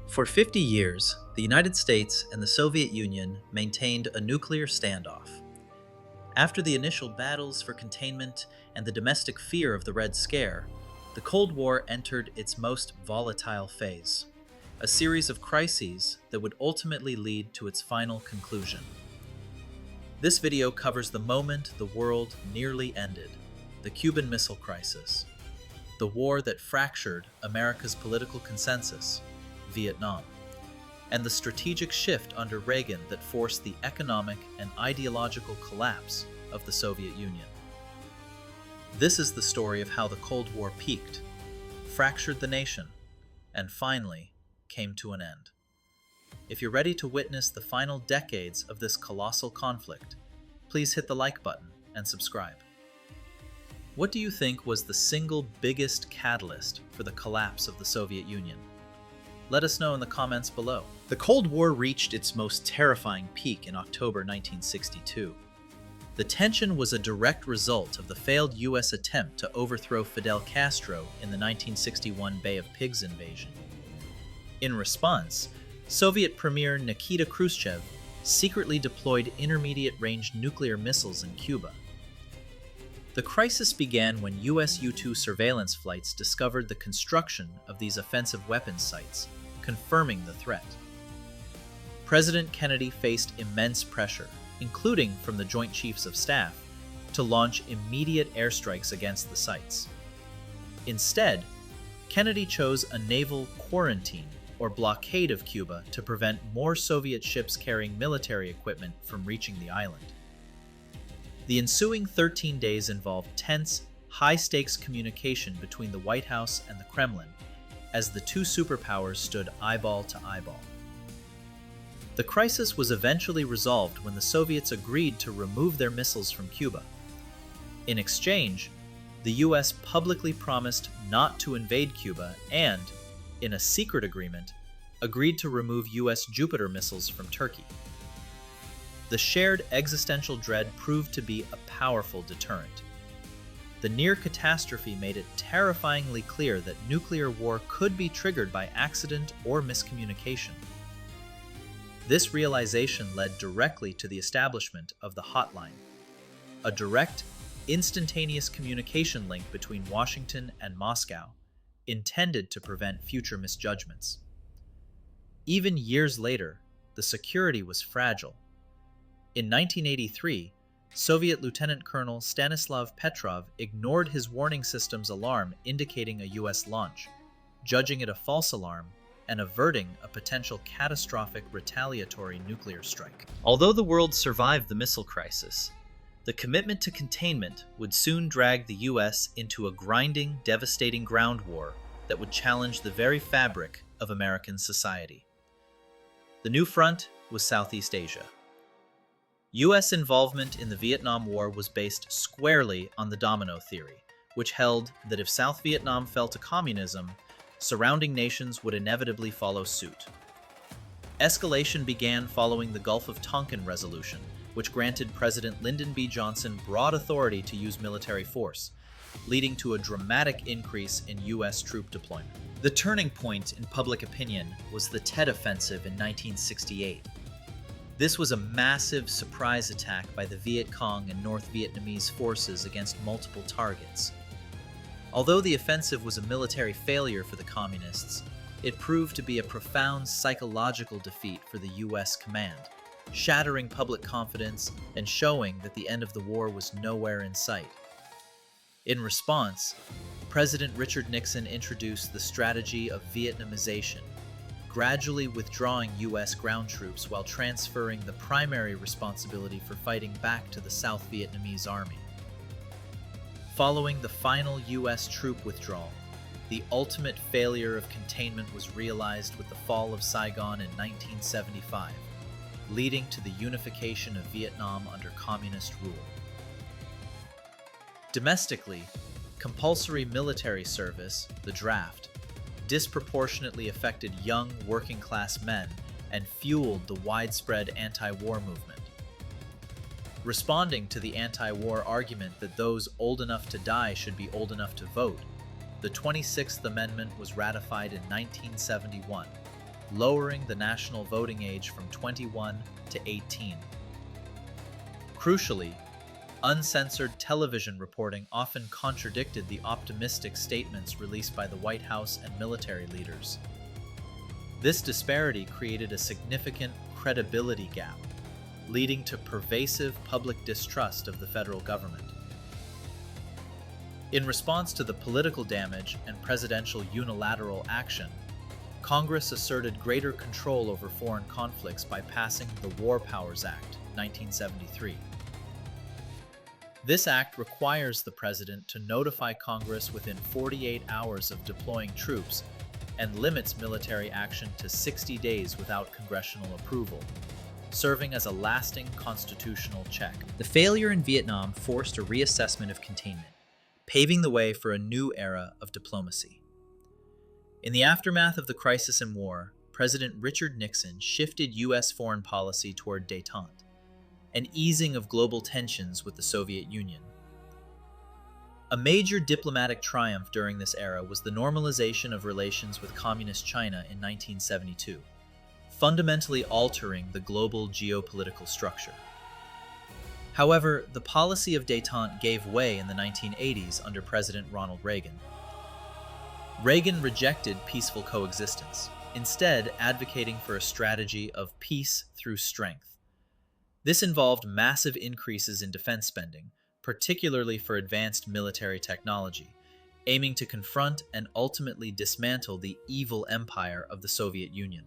For 50 years, the United States and the Soviet Union maintained a nuclear standoff. After the initial battles for containment and the domestic fear of the Red Scare, the Cold War entered its most volatile phase, a series of crises that would ultimately lead to its final conclusion. This video covers the moment the world nearly ended, the Cuban Missile Crisis, the war that fractured America's political consensus, Vietnam, and the strategic shift under Reagan that forced the economic and ideological collapse of the Soviet Union. This is the story of how the Cold War peaked, fractured the nation, and finally came to an end. If you're ready to witness the final decades of this colossal conflict, please hit the like button and subscribe. What do you think was the single biggest catalyst for the collapse of the Soviet Union? Let us know in the comments below. The Cold War reached its most terrifying peak in October 1962. The tension was a direct result of the failed U.S. attempt to overthrow Fidel Castro in the 1961 Bay of Pigs invasion. In response, Soviet Premier Nikita Khrushchev secretly deployed intermediate-range nuclear missiles in Cuba. The crisis began when U.S. U-2 surveillance flights discovered the construction of these offensive weapons sites, confirming the threat. President Kennedy faced immense pressure, including from the Joint Chiefs of Staff, to launch immediate airstrikes against the sites. Instead, Kennedy chose a naval quarantine or blockade of Cuba to prevent more Soviet ships carrying military equipment from reaching the island. The ensuing 13 days involved tense, high-stakes communication between the White House and the Kremlin as the two superpowers stood eyeball to eyeball. The crisis was eventually resolved when the Soviets agreed to remove their missiles from Cuba. In exchange, the U.S. publicly promised not to invade Cuba and, in a secret agreement, agreed to remove U.S. Jupiter missiles from Turkey. The shared existential dread proved to be a powerful deterrent. The near catastrophe made it terrifyingly clear that nuclear war could be triggered by accident or miscommunication. This realization led directly to the establishment of the hotline, a direct, instantaneous communication link between Washington and Moscow, intended to prevent future misjudgments. Even years later, the security was fragile. In 1983, Soviet Lieutenant Colonel Stanislav Petrov ignored his warning system's alarm indicating a U.S. launch, judging it a false alarm and averting a potential catastrophic retaliatory nuclear strike. Although the world survived the missile crisis, the commitment to containment would soon drag the U.S. into a grinding, devastating ground war that would challenge the very fabric of American society. The new front was Southeast Asia. U.S. involvement in the Vietnam War was based squarely on the Domino theory, which held that if South Vietnam fell to communism, surrounding nations would inevitably follow suit. Escalation began following the Gulf of Tonkin Resolution, which granted President Lyndon B. Johnson broad authority to use military force, leading to a dramatic increase in U.S. troop deployment. The turning point in public opinion was the Tet Offensive in 1968. This was a massive surprise attack by the Viet Cong and North Vietnamese forces against multiple targets. Although the offensive was a military failure for the Communists, it proved to be a profound psychological defeat for the U.S. command, shattering public confidence and showing that the end of the war was nowhere in sight. In response, President Richard Nixon introduced the strategy of Vietnamization, gradually withdrawing U.S. ground troops while transferring the primary responsibility for fighting back to the South Vietnamese army. Following the final U.S. troop withdrawal, the ultimate failure of containment was realized with the fall of Saigon in 1975, leading to the unification of Vietnam under communist rule. Domestically, compulsory military service, the draft, disproportionately affected young working-class men and fueled the widespread anti-war movement. Responding to the anti-war argument that those old enough to die should be old enough to vote, the 26th Amendment was ratified in 1971, lowering the national voting age from 21 to 18. Crucially, uncensored television reporting often contradicted the optimistic statements released by the White House and military leaders. This disparity created a significant credibility gap, leading to pervasive public distrust of the federal government. In response to the political damage and presidential unilateral action, Congress asserted greater control over foreign conflicts by passing the War Powers Act, 1973. This act requires the president to notify Congress within 48 hours of deploying troops and limits military action to 60 days without congressional approval, serving as a lasting constitutional check. The failure in Vietnam forced a reassessment of containment, paving the way for a new era of diplomacy. In the aftermath of the crisis and war, President Richard Nixon shifted U.S. foreign policy toward détente, an easing of global tensions with the Soviet Union. A major diplomatic triumph during this era was the normalization of relations with Communist China in 1972, fundamentally altering the global geopolitical structure. However, the policy of détente gave way in the 1980s under President Ronald Reagan. Reagan rejected peaceful coexistence, instead advocating for a strategy of peace through strength. This involved massive increases in defense spending, particularly for advanced military technology, aiming to confront and ultimately dismantle the evil empire of the Soviet Union.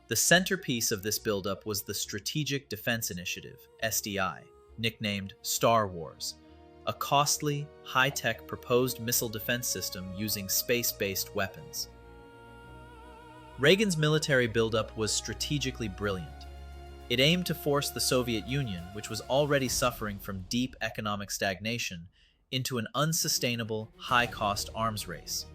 The centerpiece of this buildup was the Strategic Defense Initiative, SDI, nicknamed Star Wars, a costly, high-tech proposed missile defense system using space-based weapons. Reagan's military buildup was strategically brilliant. It aimed to force the Soviet Union, which was already suffering from deep economic stagnation, into an unsustainable, high-cost arms race.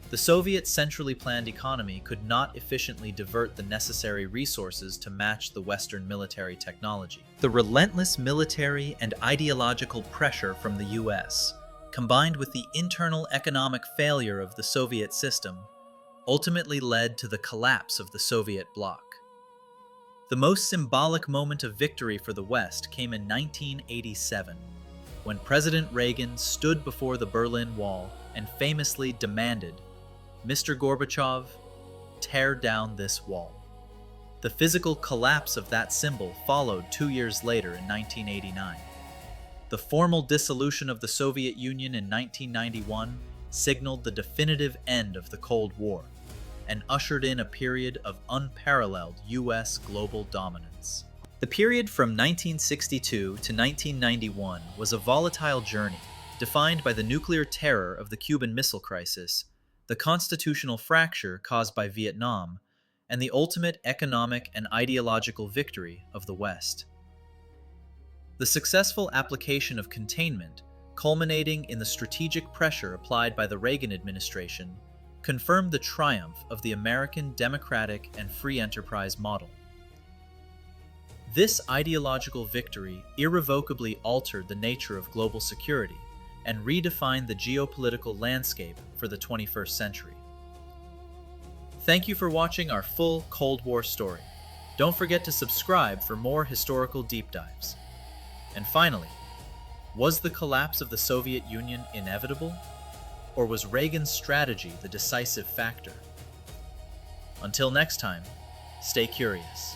The Soviet centrally planned economy could not efficiently divert the necessary resources to match the Western military technology. The relentless military and ideological pressure from the US, combined with the internal economic failure of the Soviet system, ultimately led to the collapse of the Soviet bloc. The most symbolic moment of victory for the West came in 1987, when President Reagan stood before the Berlin Wall and famously demanded, "Mr. Gorbachev, tear down this wall." The physical collapse of that symbol followed 2 years later in 1989. The formal dissolution of the Soviet Union in 1991 signaled the definitive end of the Cold War and ushered in a period of unparalleled U.S. global dominance. The period from 1962 to 1991 was a volatile journey defined by the nuclear terror of the Cuban Missile Crisis, the constitutional fracture caused by Vietnam, and the ultimate economic and ideological victory of the West. The successful application of containment, culminating in the strategic pressure applied by the Reagan administration, confirmed the triumph of the American democratic and free enterprise model. This ideological victory irrevocably altered the nature of global security and redefined the geopolitical landscape for the 21st century. Thank you for watching our full Cold War story. Don't forget to subscribe for more historical deep dives. And finally, was the collapse of the Soviet Union inevitable? Or was Reagan's strategy the decisive factor? Until next time, stay curious.